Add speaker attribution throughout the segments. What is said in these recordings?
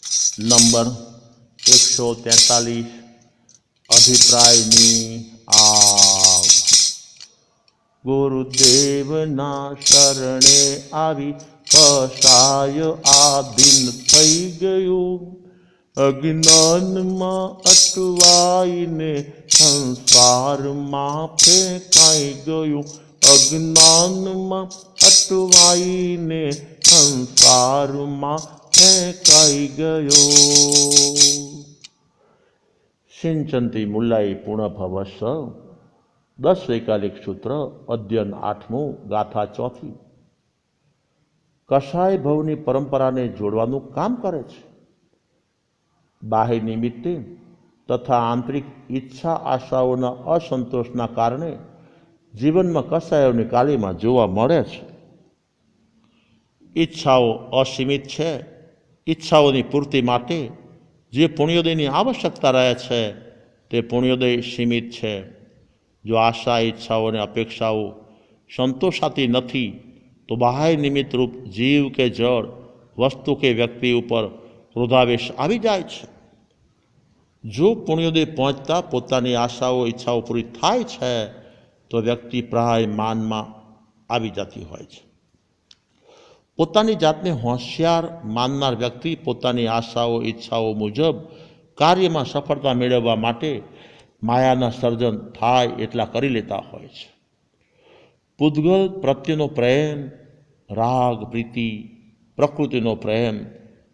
Speaker 1: Number 143 અભિપ્રાયની આગ। ગુરુદેવના શરણે આવી કસાય આધીન થઈ ગયું। અજ્ઞાનમાં અટવાઈને સંસારમાં ફેંકાઈ ગયું। અજ્ઞાનમાં અટવાઈને સંસારમાં ફેંકાઈ ગયો। સિંચંતી મુલ્લાઈ પૂર્ણભવસ્સ 10 વૈકાલિક સૂત્ર અધ્યયન 8મું ગાથા 4। કસાય ભવની પરંપરાને જોડવાનું કામ કરે છે। બાહ્ય નિમિત્તે તથા આંતરિક ઈચ્છા આશાઓના અસંતોષના કારણે જીવનમાં કસાયોની કાલીમાં જોવા મળે છે। ઈચ્છાઓ અસીમિત છે। ઈચ્છાઓની પૂર્તિ માટે જે પુણ્યોદયની આવશ્યકતા રહે છે તે પુણ્યોદય સીમિત છે। જો આશા ઈચ્છાઓ અને અપેક્ષાઓ સંતોષાતી નથી તો બાહ્ય નિમિત્ત રૂપ જીવ કે જળ વસ્તુ કે વ્યક્તિ ઉપર ક્રોધાવેશ આવી જાય છે। જો પુણ્યોદય પહોંચતા પોતાની આશાઓ ઈચ્છાઓ પૂરી થાય છે તો વ્યક્તિ પ્રાય માનમાં આવી જતી હોય છે। પોતાની જાતને હોશિયાર માનનાર વ્યક્તિ પોતાની આશાઓ ઈચ્છાઓ મુજબ કાર્યમાં સફળતા મેળવવા માટે માયાના સર્જન થાય એટલા કરી લેતા હોય છે। પૂતગલ પ્રત્યેનો પ્રેમ, રાગ, પ્રીતિ, પ્રકૃતિનો પ્રેમ,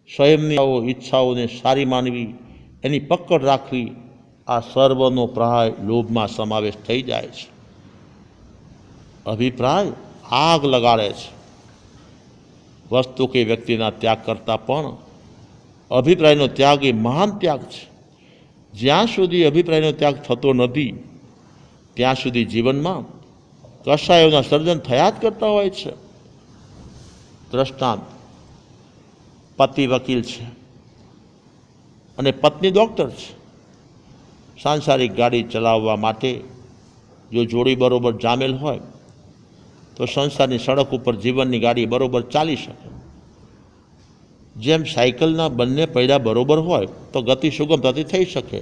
Speaker 1: સ્વયંની ઈચ્છાઓને સારી માનવી, એની પકડ રાખવી, આ સર્વનો પ્રાય લોભમાં સમાવેશ થઈ જાય છે। અભિપ્રાય આગ લગાડે છે। વસ્તુ કે વ્યક્તિના ત્યાગ કરતાં પણ અભિપ્રાયનો ત્યાગ એ મહાન ત્યાગ છે। જ્યાં સુધી અભિપ્રાયનો ત્યાગ થતો નથી ત્યાં સુધી જીવનમાં કસાયોના સર્જન થયા જ કરતા હોય છે। દ્રષ્ટાંત: પતિ વકીલ છે અને પત્ની ડૉક્ટર છે। સાંસારિક ગાડી ચલાવવા માટે જો જોડી બરોબર જામેલ હોય તો સંસારની સડક ઉપર જીવનની ગાડી બરોબર ચાલી શકે। જેમ સાયકલના બંને પૈડા બરોબર હોય તો ગતિ સુગમતાથી થઈ શકે,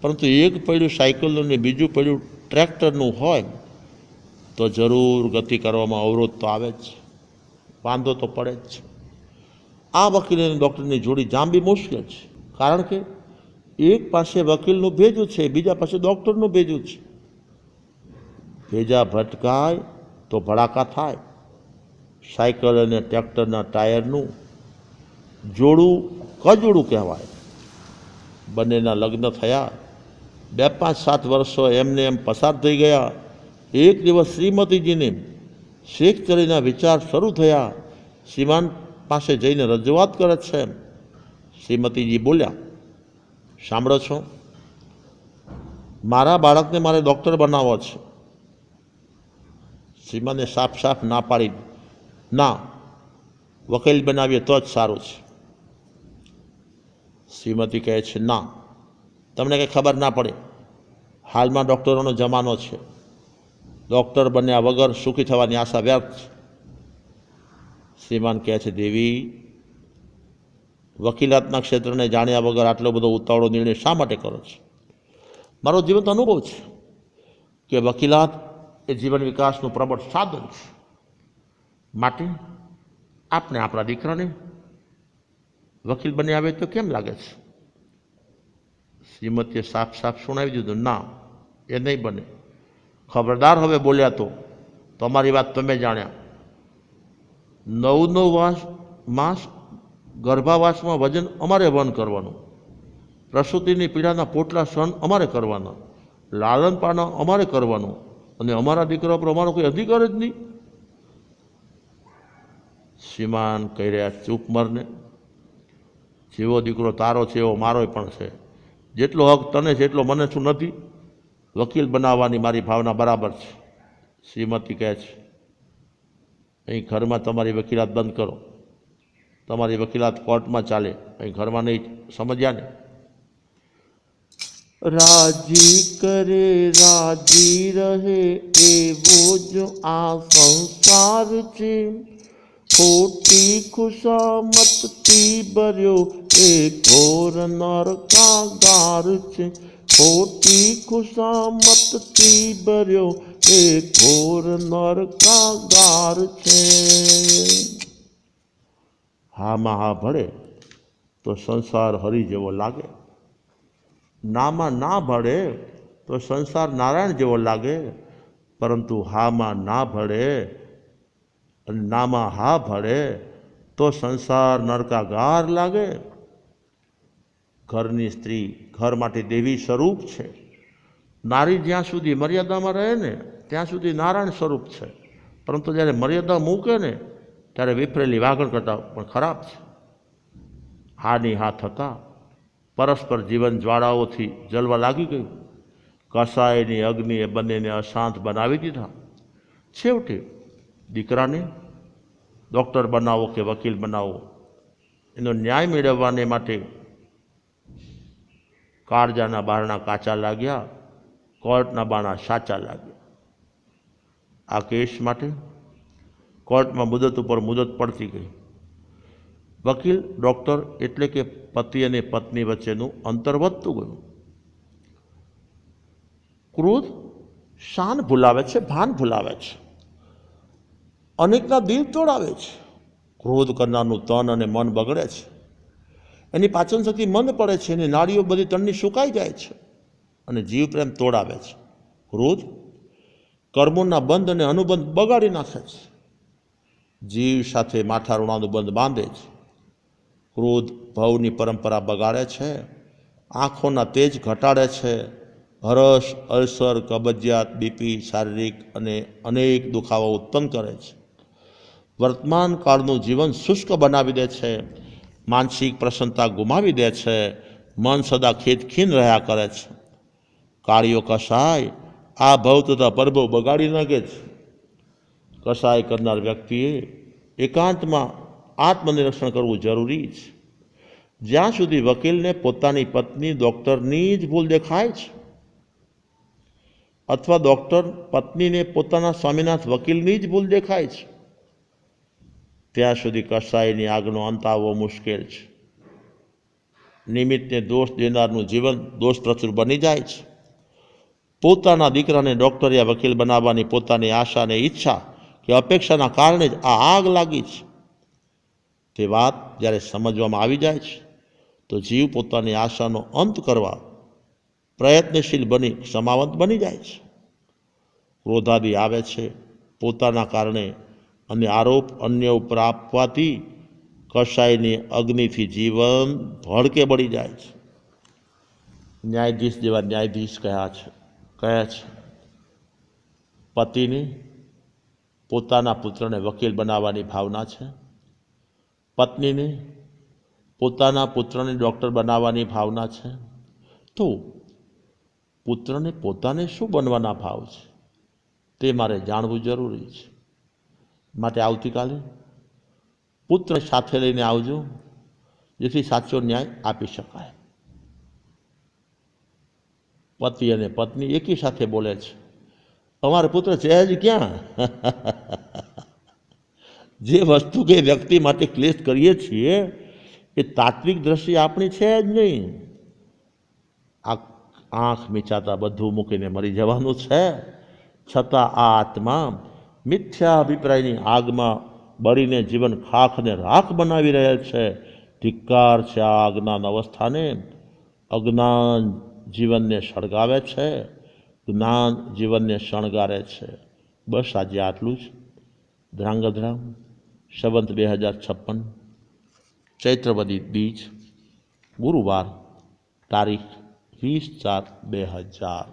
Speaker 1: પરંતુ એક પૈડું સાયકલનું ને બીજું પૈડું ટ્રેક્ટરનું હોય તો જરૂર ગતિ કરવામાં અવરોધ તો આવે જ છે, વાંધો તો પડે જ છે। આ વકીલ અને ડૉક્ટરની જોડી જામવી મુશ્કેલ છે, કારણ કે એક પાસે વકીલનું ભેજું છે, બીજા પાસે ડૉક્ટરનું ભેજું છે। ભેજા ભટકાય તો ભડાકા થાય। સાયકલ અને ટ્રેક્ટરના ટાયરનું જોડું કજોડું કહેવાય। બંનેના લગ્ન થયા, 2, 5, 7 વર્ષો એમને એમ પસાર થઈ ગયા। એક દિવસ શ્રીમતીજીને શેખ ચડીના વિચાર શરૂ થયા। શ્રીમાન પાસે જઈને રજૂઆત કરે છે। શ્રીમતીજી બોલ્યા, સાંભળો છો, મારા બાળકને મારે ડૉક્ટર બનાવવો છે। શ્રીમાને સાફ સાફ ના પાડી, ના, વકીલ બનાવીએ તો જ સારું છે। શ્રીમતી કહે છે, ના, તમને કંઈ ખબર ના પડે, હાલમાં ડૉક્ટરોનો જમાનો છે, ડૉક્ટર બન્યા વગર સુખી થવાની આશા વ્યર્થ છે। શ્રીમાન કહે છે, દેવી, વકીલાતના ક્ષેત્રને જાણ્યા વગર આટલો બધો ઉતાવળો નિર્ણય શા માટે કરો છો? મારો જીવંત અનુભવ છે કે વકીલાત એ જીવન વિકાસનું પ્રબળ સાધન છે, માટે આપણે આપણા દીકરાને વકીલ બની આવે તો કેમ લાગે છે? શ્રીમતીએ સાફ સાફ સુણાવી દીધું, ના, એ નહીં બને। ખબરદાર, હવે બોલ્યા તો તમારી વાત તમે જાણ્યા। 9 માસ ગર્ભાવાસમાં વજન અમારે વહન કરવાનું, પ્રસૂતિની પીડાના પોટલા સહન અમારે કરવાના, લાલન પાલન અમારે કરવાનું, અને અમારા દીકરા પર અમારો કોઈ અધિકાર જ નહીં। શ્રીમાન કહી રહ્યા, ચૂપ મરને, જેવો દીકરો તારો છે એવો મારોય પણ છે। જેટલો હક તને છે એટલો મને શું નથી? વકીલ બનાવવાની મારી ભાવના બરાબર છે। શ્રીમતી કહે છે, અહીં ઘરમાં તમારી વકીલાત બંધ કરો, તમારી વકીલાત કોર્ટમાં ચાલે, અહીં ઘરમાં નહીં, સમજ્યા ને? રાજી કરે રાજી રહે એવો જ આ સંસાર છે। ખોટી ખુશામતથી ભર્યો એ ઘોર નરકાગાર છે. ખોટી ખુશામતથી ભર્યો એ ઘોર નરકાગાર છે. હામાં હા ભળે તો સંસાર હરી જેવો લાગે, નામાં ના ભળે તો સંસાર નારાયણ જેવો લાગે. પરંતુ હામાં ના ભળે અને નામાં હા ભળે તો સંસાર નરકાગાર લાગે. ઘરની સ્ત્રી ઘર માટે દેવી સ્વરૂપ છે. નારી જ્યાં સુધી મર્યાદામાં રહે ને ત્યાં સુધી નારાયણ સ્વરૂપ છે. પરંતુ જ્યારે મર્યાદા મૂકે ને ત્યારે વિફરેલી વાગણ કરતાં પણ ખરાબ છે. હાની હા થતાં પરસ્પર જીવન જ્વાળાઓથી જલવા લાગી ગયું. કસાયની અગ્નિએ બંનેને અશાંત બનાવી દીધા. છેવટે દીકરાને ડૉક્ટર બનાવો કે વકીલ બનાવો, એનો ન્યાય મેળવવાને માટે કાળજાના બારણા કાચા લાગ્યા, કોર્ટના બારણા સાચા લાગ્યા. આ કેસ માટે કોર્ટમાં મુદત ઉપર મુદત પડતી ગઈ. વકીલ ડૉક્ટર એટલે કે પતિ અને પત્ની વચ્ચેનું અંતર વધતું ગયું. ક્રોધ શાન ભૂલાવે છે, ભાન ભૂલાવે છે, અનેકના દિલ તોડાવે છે. ક્રોધ કરનારનું તન અને મન બગડે છે, એની પાચન શક્તિ મંદ પડે છે, એની નાડીઓ બધી તનની સુકાઈ જાય છે અને જીવ પ્રેમ તોડાવે છે. ક્રોધ કર્મોના બંધ અને અનુબંધ બગાડી નાખે છે, જીવ સાથે માઠા ઋણાનું બંધ બાંધે છે. ક્રોધ ભવની પરંપરા બગાડે છે, આંખોના તેજ ઘટાડે છે, હરસ, અલ્સર, કબજિયાત, બીપી, શારીરિક અને અનેક દુખાવા ઉત્પન્ન કરે છે. વર્તમાન કાળનું જીવન શુષ્ક બનાવી દે છે, માનસિક પ્રસન્નતા ગુમાવી દે છે, મન સદા ખેદખીન રહ્યા કરે છે. કાળીઓ કસાય આ ભવ તથા પરભવ બગાડી નાખે છે. કસાય કરનાર વ્યક્તિએ એકાંતમાં આત્મનિરીક્ષણ કરવું જરૂરી છે. જ્યાં સુધી વકીલને પોતાની પત્ની ડૉક્ટરની જ ભૂલ દેખાય છે અથવા ડૉક્ટર પત્નીને પોતાના સ્વામીનાથ વકીલની જ ભૂલ દેખાય છે, ત્યાં સુધી કસાયની આગનો અંત આવવો મુશ્કેલ છે. નિમિત્તને દોષ દેનારનું જીવન દોષ પ્રચુર બની જાય છે. પોતાના દીકરાને ડૉક્ટર યા વકીલ બનાવવાની પોતાની આશા અને ઈચ્છા કે અપેક્ષાના કારણે જ આ આગ લાગી છે. તે વાત જ્યારે સમજવામાં આવી જાય છે તો જીવ પોતાની આશાનો અંત કરવા પ્રયત્નશીલ બની ક્ષમાવંત બની જાય છે. ક્રોધાદિ આવે છે પોતાના કારણે અને આરોપ અન્ય ઉપર આપવાથી કસાયની અગ્નિથી જીવન ભડકે બળી જાય છે. ન્યાયાધીશ જેવા ન્યાયાધીશ કહે છે પતિને પોતાના પુત્રને વકીલ બનાવવાની ભાવના છે, પત્નીને પોતાના પુત્રને ડૉક્ટર બનાવવાની ભાવના છે, તો પુત્રને પોતાને શું બનવાના ભાવ છે તે મારે જાણવું જરૂરી છે. માટે આવતીકાલે પુત્ર સાથે લઈને આવજો, જેથી સાચો ન્યાય આપી શકાય. પતિ અને પત્ની એકી સાથે બોલે છે, અમારો પુત્ર છે જ ક્યાં? જે વસ્તુ કે વ્યક્તિ માટે ક્લેશ કરીએ છીએ એ તાત્વિક દ્રષ્ટિ આપણી છે જ નહીં. આંખ મીચાતા બધું મૂકીને મરી જવાનું છે, છતાં આ આત્મા મિથ્યા અભિપ્રાયની આગમાં બળીને જીવન ખાખને રાખ બનાવી રહેલ છે. ધિક્કાર છે આ અજ્ઞાન અવસ્થાને. અજ્ઞાન જીવનને સળગાવે છે, જ્ઞાન જીવનને શણગારે છે. બસ આજે આટલું જ. ધ્રાંગધ્રામ સંવત 2056 ચૈત્રવદી બીજ ગુરુવાર તારીખ 20/4/2000.